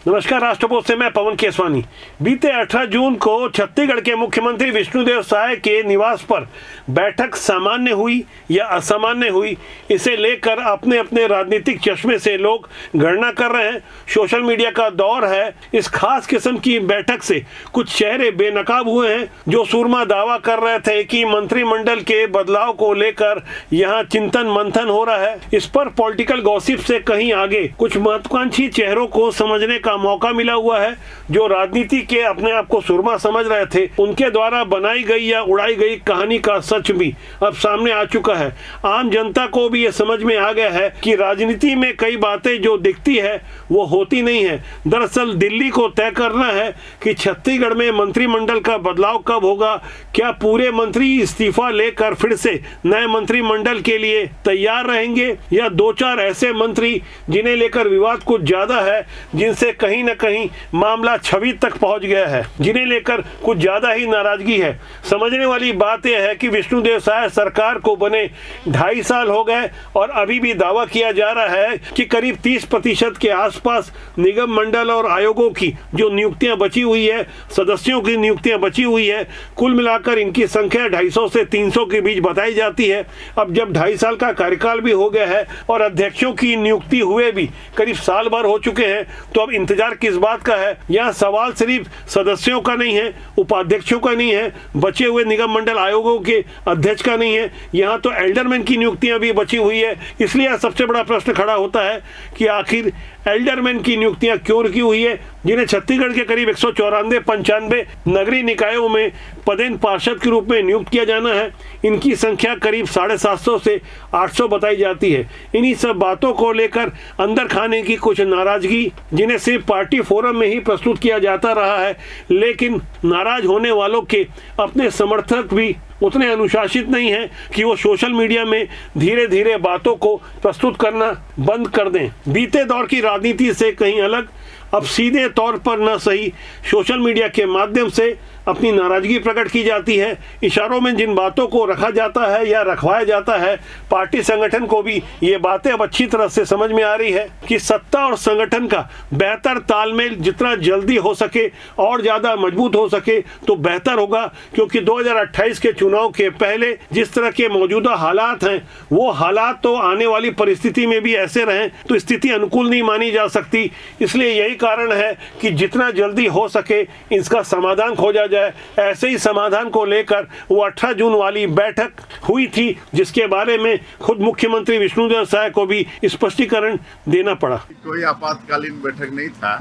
नमस्कार, राष्ट्रपोस्ट से मैं पवन केसवानी। बीते 18 जून को छत्तीसगढ़ के मुख्यमंत्री विष्णुदेव साय के निवास पर बैठक सामान्य हुई या असामान्य हुई, इसे लेकर अपने अपने राजनीतिक चश्मे से लोग गणना कर रहे हैं। सोशल मीडिया का दौर है। इस खास किस्म की बैठक से कुछ चेहरे बेनकाब हुए हैं जो सूरमा दावा कर रहे थे कि मंत्रिमंडल के बदलाव को लेकर यहाँ चिंतन मंथन हो रहा है। इस पर पॉलिटिकल गॉसिप से कहीं आगे कुछ महत्वाकांक्षी चेहरों को समझने का मौका मिला हुआ है। जो राजनीति के अपने आप को सुरमा समझ रहे थे, उनके द्वारा बनाई गई या उड़ाई गई कहानी का सच भी अब सामने आ चुका है। आम जनता को भी ये समझ में आ गया है कि राजनीति में कई बातें जो दिखती है वो होती नहीं है। दरअसल दिल्ली को तय करना है कि छत्तीसगढ़ में मंत्रिमंडल का बदलाव कब होगा। क्या पूरे मंत्री इस्तीफा लेकर फिर से नए मंत्रिमंडल के लिए तैयार रहेंगे, या दो चार ऐसे मंत्री जिन्हें लेकर विवाद कुछ ज्यादा है, जिनसे कहीं न कहीं मामला छवि तक पहुंच गया है, जिन्हें लेकर कुछ ज्यादा ही नाराजगी है। समझने वाली बात यह है कि विष्णुदेव साय सरकार को बने 2.5 साल हो गए और अभी भी दावा किया जा रहा है कि करीब 30% के आसपास निगम मंडल और आयोगों की जो नियुक्तियां बची हुई है, सदस्यों की नियुक्तियां बची हुई है, कुल मिलाकर इनकी संख्या 250 से 300 के बीच बताई जाती है। अब जब 2.5 साल का कार्यकाल भी हो गया है और अध्यक्षों की नियुक्ति हुए भी करीब साल भर हो चुके हैं, तो अब इंतजार किस बात का है। यहाँ सवाल सिर्फ सदस्यों का नहीं है, उपाध्यक्षों का नहीं है, बचे हुए निगम मंडल आयोगों के अध्यक्ष का नहीं है, यहाँ तो एल्डरमैन की नियुक्तियां भी बची हुई है। इसलिए सबसे बड़ा प्रश्न खड़ा होता है कि आखिर एल्डरमैन की नियुक्तियां क्यों रुकी हुई है, जिन्हें छत्तीसगढ़ के करीब 194-95 नगरीय निकायों में पदेन पार्षद के रूप में नियुक्त किया जाना है। इनकी संख्या करीब 750 से 800 बताई जाती है। इन्हीं सब बातों को लेकर अंदर खाने की कुछ नाराजगी, जिन्हें सिर्फ पार्टी फोरम में ही प्रस्तुत किया जाता रहा है, लेकिन नाराज होने वालों के अपने समर्थक भी उतने अनुशासित नहीं हैं कि वो सोशल मीडिया में धीरे धीरे बातों को प्रस्तुत करना बंद कर दें। बीते दौर की राजनीति से कहीं अलग अब सीधे तौर पर न सही सोशल मीडिया के माध्यम से अपनी नाराजगी प्रकट की जाती है। इशारों में जिन बातों को रखा जाता है या रखवाया जाता है, पार्टी संगठन को भी ये बातें अब अच्छी तरह से समझ में आ रही है कि सत्ता और संगठन का बेहतर तालमेल जितना जल्दी हो सके और ज़्यादा मजबूत हो सके तो बेहतर होगा, क्योंकि 2028 के चुनाव के पहले जिस तरह के मौजूदा हालात हैं, वो हालात तो आने वाली परिस्थिति में भी ऐसे रहें तो स्थिति अनुकूल नहीं मानी जा सकती। इसलिए यही कारण है कि जितना जल्दी हो सके इसका समाधान खोजा जाए। ऐसे ही समाधान को लेकर वो 18 जून वाली बैठक हुई थी, जिसके बारे में खुद मुख्यमंत्री विष्णुदेव साय को भी स्पष्टीकरण देना पड़ा। कोई आपातकालीन बैठक नहीं था।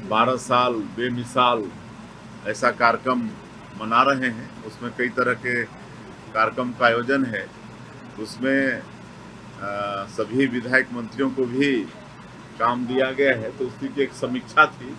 12 साल बेमिसाल ऐसा कार्यक्रम मना रहे हैं, उसमें कई तरह के कार्यक्रम का आयोजन है। उसमें सभी विधायक मंत्रियों को भी काम दिया गया है, तो उसकी की एक समीक्षा थी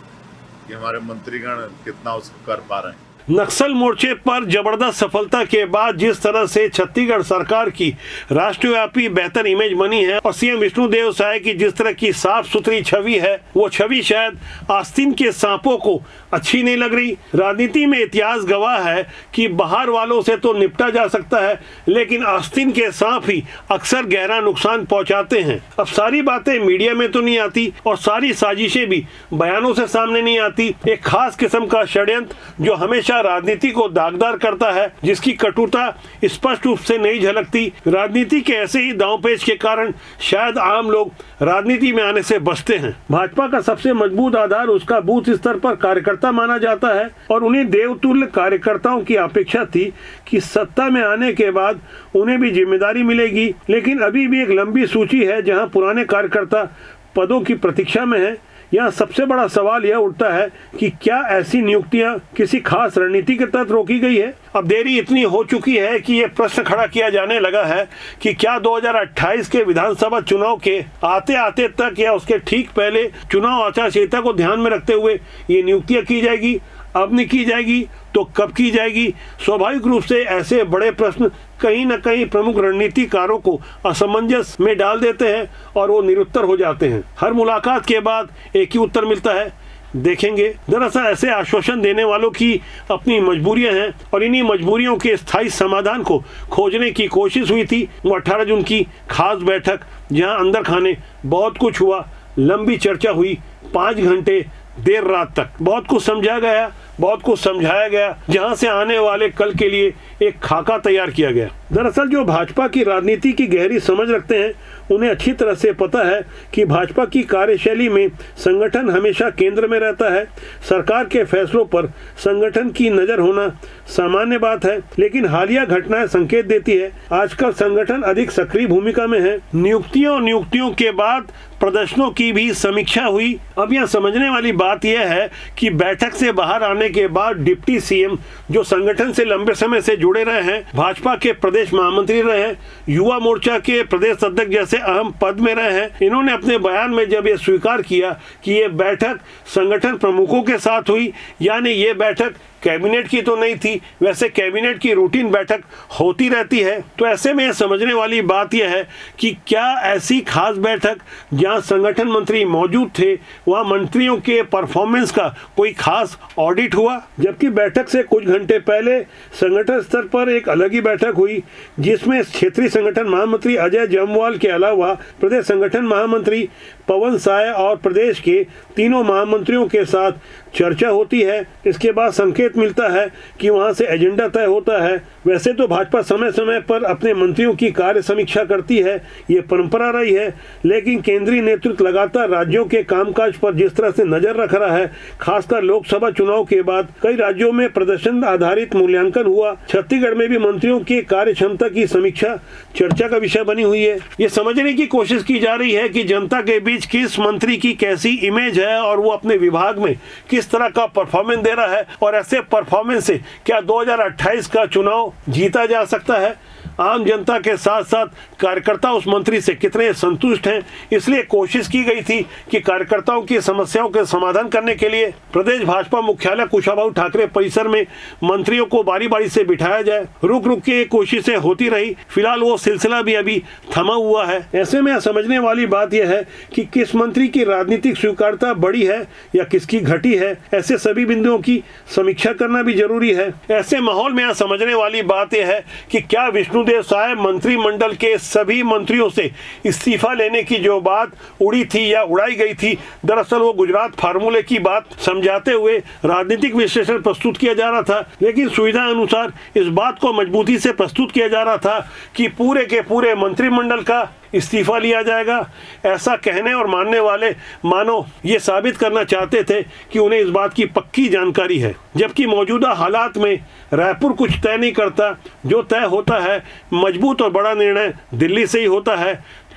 कि हमारे मंत्रीगण कितना उसको कर पा रहे हैं। नक्सल मोर्चे पर जबरदस्त सफलता के बाद जिस तरह से छत्तीसगढ़ सरकार की राष्ट्रव्यापी बेहतर इमेज बनी है और सीएम विष्णुदेव साय की जिस तरह की साफ सुथरी छवि है, वो छवि शायद आस्तीन के सांपों को अच्छी नहीं लग रही। राजनीति में इतिहास गवाह है कि बाहर वालों से तो निपटा जा सकता है, लेकिन आस्तीन के सांप ही अक्सर गहरा नुकसान पहुंचाते हैं। अब सारी बातें मीडिया में तो नहीं आती और सारी साजिशें भी बयानों से सामने नहीं आती। एक खास किस्म का षड्यंत्र जो हमेशा राजनीति को दागदार करता है, जिसकी कटुता स्पष्ट रूप से नहीं झलकती। राजनीति के ऐसे ही दांवपेच के कारण शायद आम लोग राजनीति में आने से बचते हैं। भाजपा का सबसे मजबूत आधार उसका बूथ स्तर पर कार्यकर्ता माना जाता है और उन्हें देवतुल्य कार्यकर्ताओं की अपेक्षा थी कि सत्ता में आने के बाद उन्हें भी जिम्मेदारी मिलेगी। लेकिन अभी भी एक लंबी सूची है जहां पुराने कार्यकर्ता पदों की प्रतीक्षा में हैं। यहाँ सबसे बड़ा सवाल यह उठता है कि क्या ऐसी नियुक्तियां किसी खास रणनीति के तहत रोकी गई है। अब देरी इतनी हो चुकी है कि ये प्रश्न खड़ा किया जाने लगा है कि क्या 2028 के विधानसभा चुनाव के आते आते तक या उसके ठीक पहले चुनाव आचार संहिता को ध्यान में रखते हुए ये नियुक्तियां की जाएगी। अब नहीं की जाएगी तो कब की जाएगी। स्वाभाविक रूप से ऐसे बड़े प्रश्न कहीं न कहीं प्रमुख रणनीतिकारों को असमंजस में डाल देते हैं और वो निरुत्तर हो जाते हैं। हर मुलाकात के बाद एक ही उत्तर मिलता है, देखेंगे। दरअसल ऐसे आश्वासन देने वालों की अपनी मजबूरियां हैं और इन्हीं मजबूरियों के स्थायी समाधान को खोजने की कोशिश हुई थी। वो 18 जून की खास बैठक, जहां अंदर खाने बहुत कुछ हुआ, लंबी चर्चा हुई, 5 घंटे देर रात तक बहुत कुछ समझा गया, बहुत कुछ समझाया गया, जहां से आने वाले कल के लिए एक खाका तैयार किया गया। दरअसल जो भाजपा की राजनीति की गहरी समझ रखते हैं उन्हें अच्छी तरह से पता है कि भाजपा की कार्यशैली में संगठन हमेशा केंद्र में रहता है। सरकार के फैसलों पर संगठन की नजर होना सामान्य बात है, लेकिन हालिया घटनाएं संकेत देती है आजकल संगठन अधिक सक्रिय भूमिका में है। नियुक्तियों के बाद प्रदर्शनों की भी समीक्षा हुई। अब यह समझने वाली बात यह है कि बैठक से बाहर आने के बाद डिप्टी सीएम जो संगठन से लंबे समय से जुड़े रहे हैं, भाजपा के प्रदेश महामंत्री रहे हैं, युवा मोर्चा के प्रदेश अध्यक्ष जैसे अहम पद में रहे हैं, इन्होंने अपने बयान में जब ये स्वीकार किया कि ये बैठक संगठन प्रमुखों के साथ हुई, यानी ये बैठक कैबिनेट की तो नहीं थी, वैसे कैबिनेट की रूटीन बैठक होती रहती है, तो ऐसे में समझने वाली बात यह है कि क्या ऐसी खास बैठक जहां संगठन मंत्री मौजूद थे वहां मंत्रियों के परफॉर्मेंस का कोई खास ऑडिट हुआ। जबकि बैठक से कुछ घंटे पहले संगठन स्तर पर एक अलग ही बैठक हुई जिसमें क्षेत्रीय संगठन महामंत्री अजय जमवाल के अलावा प्रदेश संगठन महामंत्री पवन साय और प्रदेश के तीनों महामंत्रियों के साथ चर्चा होती है। इसके बाद संकेत मिलता है कि वहां से एजेंडा तय होता है। वैसे तो भाजपा समय समय पर अपने मंत्रियों की कार्य समीक्षा करती है, ये परंपरा रही है, लेकिन केंद्रीय नेतृत्व लगातार राज्यों के कामकाज पर जिस तरह से नजर रख रहा है, खासकर लोकसभा चुनाव के बाद कई राज्यों में प्रदर्शन आधारित मूल्यांकन हुआ। छत्तीसगढ़ में भी मंत्रियों की कार्य क्षमता की समीक्षा चर्चा का विषय बनी हुई है। ये समझने की कोशिश की जा रही है कि जनता के बीच किस मंत्री की कैसी इमेज है और वो अपने विभाग में किस तरह का परफॉर्मेंस दे रहा है, और ऐसे परफॉर्मेंस से क्या 2028 का चुनाव जीता जा सकता है। आम जनता के साथ साथ कार्यकर्ता उस मंत्री से कितने संतुष्ट हैं, इसलिए कोशिश की गई थी कि कार्यकर्ताओं की समस्याओं के समाधान करने के लिए प्रदेश भाजपा मुख्यालय कुशाभाऊ ठाकरे परिसर में मंत्रियों को बारी बारी से बिठाया जाए। रुक रुक के कोशिशें होती रही, फिलहाल वो सिलसिला भी अभी थमा हुआ है। ऐसे में समझने वाली बात यह है कि किस मंत्री की राजनीतिक स्वीकार्यता बढ़ी है या किसकी घटी है, ऐसे सभी बिंदुओं की समीक्षा करना भी जरूरी है। ऐसे माहौल में समझने वाली बात यह है कि क्या विष्णुदेव साय मंत्रिमंडल के सभी मंत्रियों से इस्तीफा लेने की जो बात उड़ी थी या उड़ाई गई थी, दरअसल वो गुजरात फार्मूले की बात समझाते हुए राजनीतिक विश्लेषण प्रस्तुत किया जा रहा था, लेकिन सुविधा अनुसार इस बात को मजबूती से प्रस्तुत किया जा रहा था कि पूरे के पूरे मंत्रिमंडल का इस्तीफा लिया जाएगा। ऐसा कहने और मानने वाले मानो ये साबित करना चाहते थे कि उन्हें इस बात की पक्की जानकारी है, जबकि मौजूदा हालात में रायपुर कुछ तय नहीं करता। जो तय होता है मजबूत और बड़ा निर्णय दिल्ली से ही होता है।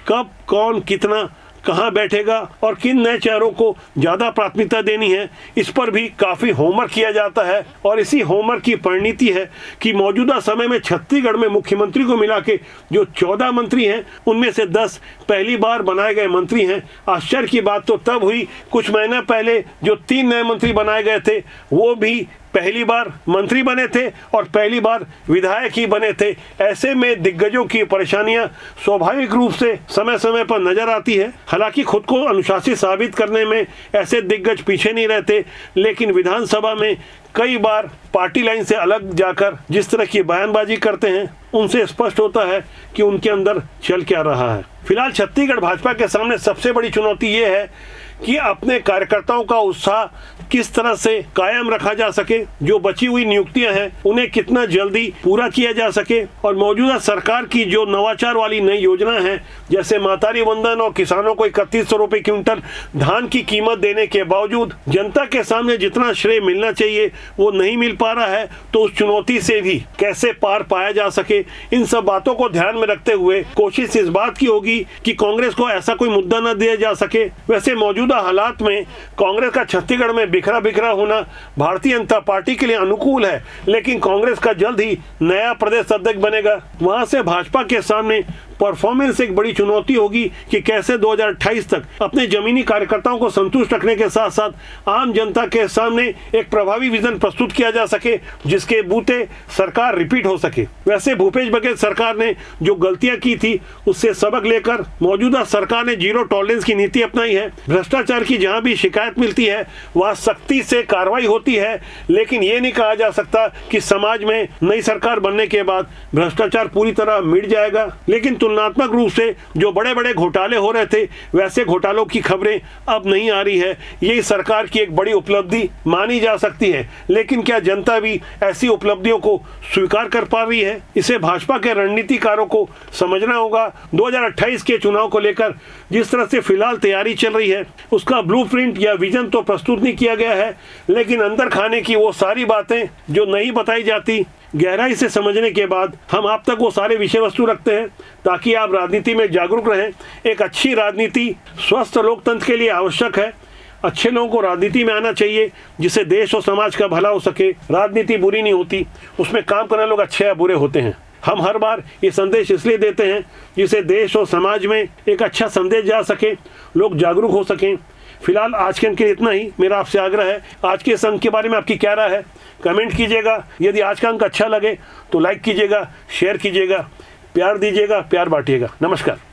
कब कौन कितना कहाँ बैठेगा और किन नए चेहरों को ज़्यादा प्राथमिकता देनी है, इस पर भी काफ़ी होमवर्क किया जाता है। और इसी होमवर्क की परिणति है कि मौजूदा समय में छत्तीसगढ़ में मुख्यमंत्री को मिला के जो 14 मंत्री हैं उनमें से 10 पहली बार बनाए गए मंत्री हैं। आश्चर्य की बात तो तब हुई कुछ महीना पहले जो 3 नए मंत्री बनाए गए थे वो भी पहली बार मंत्री बने थे और पहली बार विधायक ही बने थे। ऐसे में दिग्गजों की परेशानियां स्वाभाविक रूप से समय समय पर नजर आती है। हालांकि खुद को अनुशासित साबित करने में ऐसे दिग्गज पीछे नहीं रहते, लेकिन विधानसभा में कई बार पार्टी लाइन से अलग जाकर जिस तरह की बयानबाजी करते हैं उनसे स्पष्ट होता है कि उनके अंदर चल क्या रहा है। फिलहाल छत्तीसगढ़ भाजपा के सामने सबसे बड़ी चुनौती ये है कि अपने कार्यकर्ताओं का उत्साह किस तरह से कायम रखा जा सके, जो बची हुई नियुक्तियां हैं उन्हें कितना जल्दी पूरा किया जा सके, और मौजूदा सरकार की जो नवाचार वाली नई योजना है जैसे मातारी वंदन और किसानों को 3100 रुपये क्विंटल धान की कीमत देने के बावजूद जनता के सामने जितना श्रेय मिलना चाहिए वो नहीं मिल पा रहा है, तो उस चुनौती से भी कैसे पार पाया जा सके, इन सब बातों को ध्यान में रखते हुए कोशिश इस बात की होगी कि कांग्रेस को ऐसा कोई मुद्दा न दिया जा सके। वैसे मौजूदा हालात में कांग्रेस का छत्तीसगढ़ में बिखरा बिखरा होना भारतीय जनता पार्टी के लिए अनुकूल है, लेकिन कांग्रेस का जल्द ही नया प्रदेश अध्यक्ष बनेगा। वहां से भाजपा के सामने परफॉर्मेंस एक बड़ी चुनौती होगी कि कैसे 2028 तक अपने जमीनी कार्यकर्ताओं को संतुष्ट रखने के साथ साथ आम जनता के सामने एक प्रभावी विजन प्रस्तुत किया जा सके जिसके बूते सरकार रिपीट हो सके। वैसे भूपेश बघेल सरकार ने जो गलतियां की थी उससे सबक लेकर मौजूदा सरकार ने जीरो टॉलरेंस की नीति अपनाई है। भ्रष्टाचार की जहां भी शिकायत मिलती है वहां सख्ती से कार्रवाई होती है, लेकिन ये नहीं कहा जा सकता कि समाज में नई सरकार बनने के बाद भ्रष्टाचार पूरी तरह मिट जाएगा। लेकिन तुलनात्मक रूप से जो बड़े बड़े घोटाले हो रहे थे वैसे घोटालों की खबरें अब नहीं आ रही है। ये सरकार की एक बड़ी उपलब्धि मानी जा सकती है, लेकिन क्या जनता भी ऐसी उपलब्धियों को स्वीकार कर पा रही है? इसे भाजपा के रणनीतिकारों को समझना होगा। 2028 के चुनाव को लेकर जिस तरह से फिलहाल तैयारी चल रही है उसका ब्लूप्रिंट या विजन तो प्रस्तुत नहीं किया गया है, लेकिन अंदर खाने की वो सारी बातें जो नहीं बताई जाती, गहराई से समझने के बाद हम आप तक वो सारे विषय वस्तु रखते हैं ताकि आप राजनीति में जागरूक रहें। एक अच्छी राजनीति स्वस्थ लोकतंत्र के लिए आवश्यक है। अच्छे लोगों को राजनीति में आना चाहिए जिससे देश और समाज का भला हो सके। राजनीति बुरी नहीं होती, उसमें काम करने लोग अच्छे या बुरे होते हैं। हम हर बार ये संदेश इसलिए देते हैं जिससे देश और समाज में एक अच्छा संदेश जा सके, लोग जागरूक हो सकें। फिलहाल आज के अंक के लिए इतना ही। मेरा आपसे आग्रह है, आज के इस अंक के बारे में आपकी क्या राय है कमेंट कीजिएगा। यदि आज का अंक अच्छा लगे तो लाइक कीजिएगा, शेयर कीजिएगा, प्यार दीजिएगा, प्यार बांटिएगा। नमस्कार।